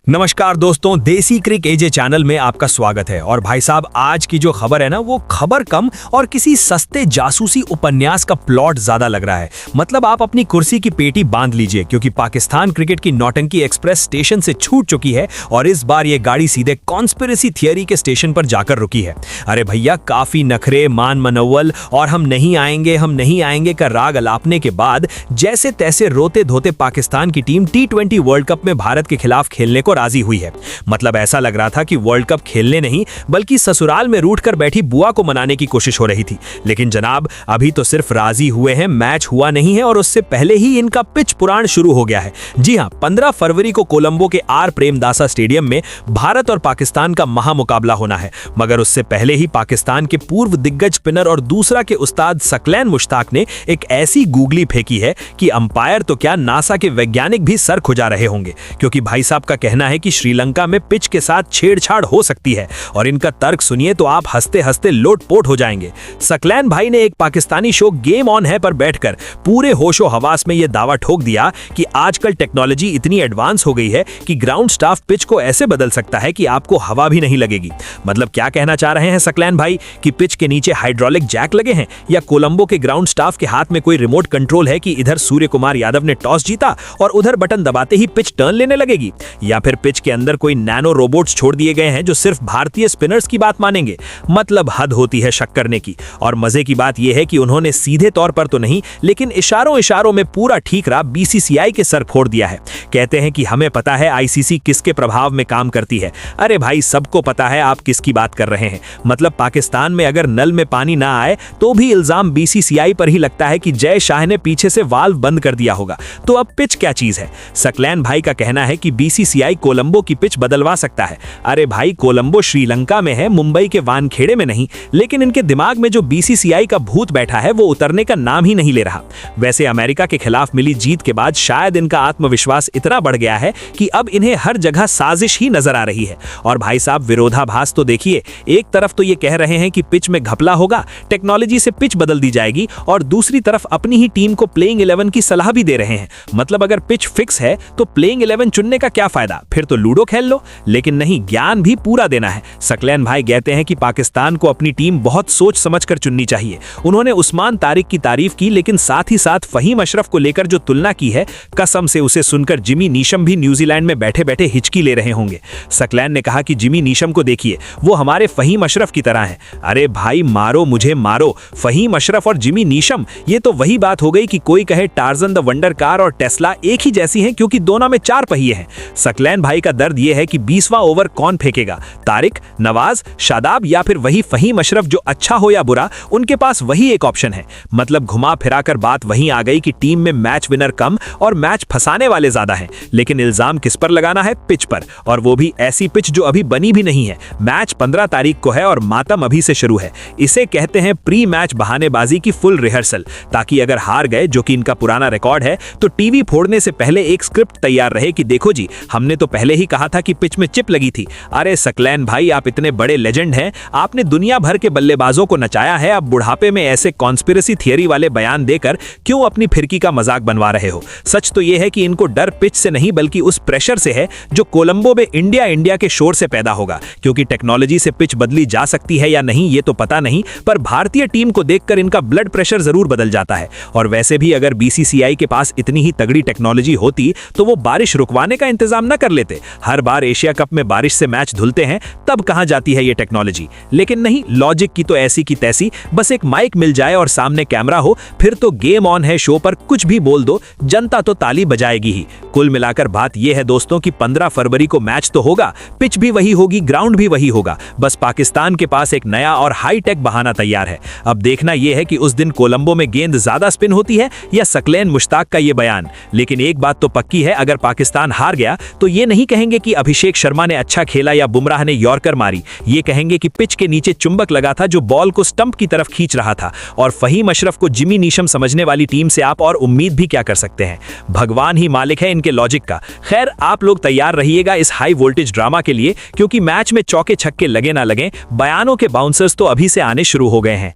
नमस्कार दोस्तों, देसी क्रिक एजे चैनल में आपका स्वागत है। और भाई साहब, आज की जो खबर है ना, वो खबर कम और किसी सस्ते जासूसी उपन्यास का प्लॉट ज्यादा लग रहा है। मतलब आप अपनी कुर्सी की पेटी बांध लीजिए, क्योंकि पाकिस्तान क्रिकेट की नौटंकी एक्सप्रेस स्टेशन से छूट चुकी है और इस बार ये गाड़ी सीधे कॉन्स्पिरेसी थियरी के स्टेशन पर जाकर रुकी है। अरे भैया, काफी नखरे, मान मनोवल और हम नहीं आएंगे का राग अलापने के बाद जैसे तैसे रोते धोते पाकिस्तान की टीम T20 वर्ल्ड कप में भारत के खिलाफ खेलने को राजी हुई है। मतलब ऐसा लग रहा था कि वर्ल्ड कप खेलने नहीं बल्कि ससुराल में रूठकर बैठी बुआ को मनाने की कोशिश हो रही थी। लेकिन जनाब, अभी तो सिर्फ राजी हुए हैं, मैच हुआ नहीं है और उससे पहले ही इनका पिच पुराण शुरू हो गया है। जी हां, 15 फरवरी को कोलंबो के आर प्रेमदासा स्टेडियम में भारत और पाकिस्तान का महामुकाबला होना है। मगर उससे पहले ही पाकिस्तान के पूर्व दिग्गज स्पिनर और दूसरा के उस्ताद सकलैन मुश्ताक ने एक ऐसी गूगली फेंकी है कि अंपायर तो क्या, नासा के वैज्ञानिक भी सर खुजा रहे होंगे, क्योंकि भाई साहब का कहना है कि श्रीलंका में पिच के साथ छेड़छाड़ हो सकती है। और इनका तर्क सुनिए तो आप हंसते हंसते लोटपोट हो जाएंगे। सकलैन भाई ने एक पाकिस्तानी शो गेम ऑन है पर बैठकर पूरे होशो हवास में यह दावा ठोक दिया कि आजकल टेक्नोलॉजी इतनी एडवांस हो गई है कि ग्राउंड स्टाफ पिच को ऐसे बदल सकता है कि आपको हवा भी नहीं लगेगी। मतलब क्या कहना चाह रहे हैं सकलैन भाई, कि पिच के नीचे हाइड्रोलिक जैक लगे हैं, या कोलंबो के ग्राउंड स्टाफ के हाथ में कोई रिमोट कंट्रोल है कि इधर सूर्य कुमार यादव ने टॉस जीता और उधर बटन दबाते ही पिच टर्न लेने लगेगी, या फिर पिच के अंदर कोई नैनो रोबोट्स छोड़ दिए गए हैं जो सिर्फ भारतीय स्पिनर्स की बात मानेंगे। मतलब हद होती है शक करने की। और मजे की बात यह है कि उन्होंने सीधे तौर पर तो नहीं, लेकिन इशारों में पूरा ठीकरा बीसीसीआई के सर फोड़ दिया है। कहते हैं कि हमें पता है आईसीसी किसके प्रभाव में काम करती है। अरे भाई, सबको पता है आप किसकी बात कर रहे हैं। मतलब पाकिस्तान में अगर नल में पानी ना आए तो भी इल्जाम बीसीसीआई पर ही लगता है कि जय शाह ने पीछे से वाल्व बंद कर दिया होगा। तो अब पिच क्या चीज है? सकलैन भाई का कहना है कि बीसीसीआई कोलंबो की पिच बदलवा सकता है। अरे भाई, कोलंबो श्रीलंका में है, मुंबई के वानखेड़े में नहीं। लेकिन इनके दिमाग में जो बीसीसीआई का भूत बैठा है वो उतरने का नाम ही नहीं ले रहा। वैसे अमेरिका के खिलाफ मिली जीत के बाद शायद इनका आत्मविश्वास इतना बढ़ गया है कि अब इन्हें हर जगह साजिश ही नजर आ रही है। और भाई साहब, विरोधाभास तो देखिए, एक तरफ तो ये कह रहे हैं कि पिच में घपला होगा, टेक्नोलॉजी से पिच बदल दी जाएगी, और दूसरी तरफ अपनी ही टीम को प्लेइंग 11 की सलाह भी दे रहे हैं। मतलब अगर पिच फिक्स है तो प्लेइंग 11 चुनने का क्या फायदा, फिर तो लूडो खेल लो। लेकिन नहीं, ज्ञान भी पूरा देना है। सकलैन भाई कहते हैं कि पाकिस्तान को अपनी टीम बहुत सोच समझकर चुननी चाहिए। उन्होंने उस्मान तारिक की तारीफ की, लेकिन साथ ही साथ फहीम अशरफ को लेकर जो तुलना की है, कसम से उसे सुनकर जिमी नीशम भी न्यूजीलैंड में बैठे बैठे हिचकी ले रहे होंगे। सकलैन ने कहा कि जिमी नीशम को देखिए, वो हमारे फहीम अशरफ की तरह है। अरे भाई, मारो मुझे मारो, फहीम अशरफ और जिमी नीशम, ये तो वही बात हो गई कि कोई कहे टार्जन द वंडर कार और टेस्ला एक ही जैसी हैं, क्योंकि दोनों में 4 पहिए हैं। सकलैन भाई का दर्द यह है कि 20वां ओवर कौन फेंकेगा, तारिक, नवाज, शादाब या फिर वही फहीम अशरफ, जो अच्छा हो या बुरा उनके पास वही एक ऑप्शन है। मतलब घुमा फिराकर बात वहीं आ गई कि टीम में मैच विनर कम और मैच फंसाने वाले ज्यादा हैं। लेकिन इल्जाम किस पर लगाना है? पिच पर, और वो भी ऐसी पिच जो अभी बनी भी नहीं है। मैच 15 तारीख को है और मातम अभी से शुरू है। इसे कहते हैं प्री मैच बहानेबाजी की फुल रिहर्सल, ताकि अगर हार गए, जो कि इनका पुराना रिकॉर्ड है, तो टीवी फोड़ने से पहले एक स्क्रिप्ट तैयार रहे कि देखो जी, हमने तो पहले ही कहा था कि पिच में चिप लगी थी। अरे सकलैन भाई, आप इतने बड़े लेजेंड हैं, आपने दुनिया भर के बल्लेबाजों को नचाया है। अब बुढ़ापे में ऐसे कॉन्स्पिरेसी थियरी वाले बयान देकर क्यों अपनी फिरकी का मजाक बनवा रहे हो? सच तो यह है कि इनको डर पिच से नहीं बल्कि उस प्रेशर से है जो कोलंबो में इंडिया के शोर से पैदा होगा। क्योंकि टेक्नोलॉजी से पिच बदली जा सकती है या नहीं ये तो पता नहीं, पर भारतीय टीम को देखकर इनका ब्लड प्रेशर जरूर बदल जाता है। और वैसे भी अगर बीसीसीआई के पास इतनी ही तगड़ी टेक्नोलॉजी होती तो वो बारिश रुकवाने का इंतजाम न कर लेते। हर बार एशिया कप में बारिश से मैच धुलते हैं, तब कहां जाती है ये टेक्नोलॉजी। लेकिन नहीं, लॉजिक की तो ऐसी की तैसी, बस एक माइक मिल जाए और सामने कैमरा हो, फिर तो गेम ऑन है शो पर कुछ भी बोल दो, जनता तो ताली बजाएगी ही। कुल मिलाकर बात यह है दोस्तों कि 15 फरवरी को मैच तो होगा, पिच भी वही होगी, ग्राउंड भी वही होगा, बस पाकिस्तान के पास एक नया और हाईटेक बहाना तैयार है। अब देखना यह है कि उस दिन कोलंबो में गेंद ज्यादा स्पिन होती है या सकलैन मुश्ताक का यह बयान। लेकिन एक बात तो पक्की है, अगर पाकिस्तान हार गया तो ये नहीं कहेंगे कि अभिषेक शर्मा ने अच्छा खेला या बुमराह ने यॉर्कर मारी। ये कहेंगे कि पिच के नीचे चुंबक लगा था जो बॉल को स्टंप की तरफ खींच रहा था। और फहीम अशरफ को जिमी नीशम समझने वाली टीम से आप और उम्मीद भी क्या कर सकते हैं? भगवान ही मालिक है इनके लॉजिक का। खैर, आप लोग तैयार रहिएगा इस हाई वोल्टेज ड्रामा के लिए, क्योंकि मैच में चौके छक्के लगे ना लगे, बयानों के बाउंसर्स तो अभी से आने शुरू हो गए हैं।